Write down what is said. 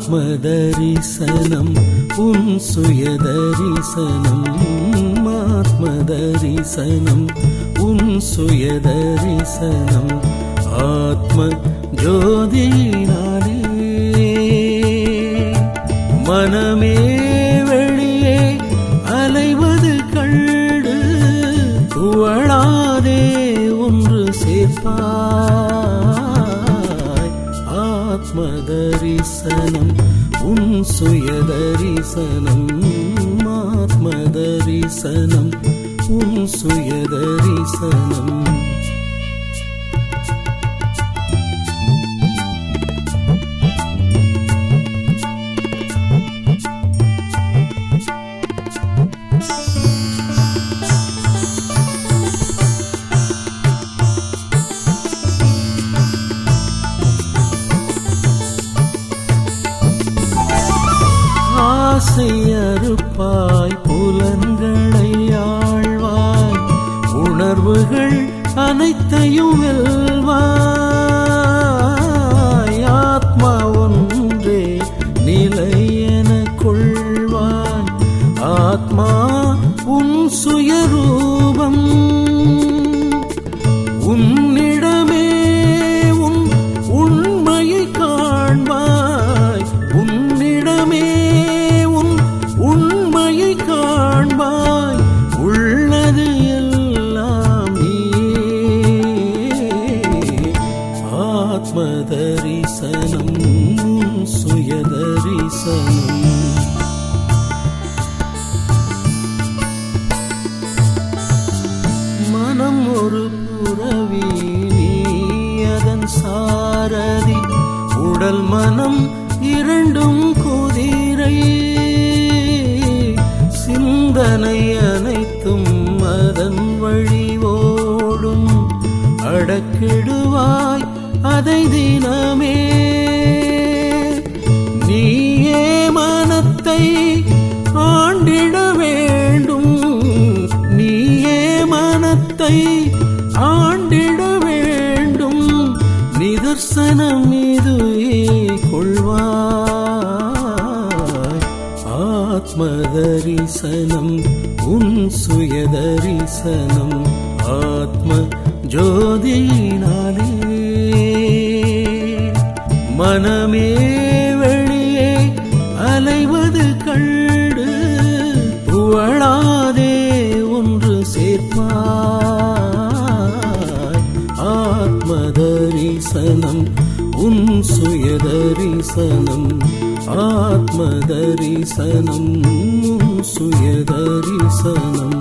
ஆத்ம தரிசனம் உன் சுய தரிசனம் ஆத்ம தரிசனம் உன் சுய தரிசனம் ஆத்ம ஜோதியினாலே மனமே வெளியே அலைவது கண்டு புகழாதே ஒன்று சேர்ப்பாய் ஆத்ம தரிசனம் உன் சுய தரிசனம் ஆத்ம தரிசனம் உன் சுய தரிசனம் ஆசையறுப்பாய் புலன்களை ஆழ்வாய் உணர்வுகள் அனைத்தையும் வெல்வாய் ஆத்மா ஒன்றே நிலை என கொள்வாய் ஆத்மா உன் சுயரூபம் உன்னிடமே உன் உண்மையை காண்பாய் உன்னிடமே உண்மையை காண்பாய் உள்ளது எல்லாம் நீயே ஆத்ம தரிசனம் சுய தரிசனம் மனம் ஒரு புறவி நீ அதன் சாரதி உடல் மனம் இரண்டும் குதிரை சிந்தனை அனைத்தும் அதன் வழி ஓடும் அடக்கிடுவாய் அதை தினமே நீயே மனத்தை ஆண்டிட வேண்டும் நீயே மனத்தை ஆண்டிட வேண்டும் நிதர்சனம் இதுவே கொள்வாய் ஆத்ம தரிசனம் உன் சுய தரிசனம் ஆத்ம ஜோதியினாலே மனமே வெளியே அலைவது கண்டு புகழாதே ஒன்று சேர்ப்பாய் ஆத்ம தரிசனம் உன் சுய தரிசனம் ஆத்ம தரிசனம் சுய தரிசனம்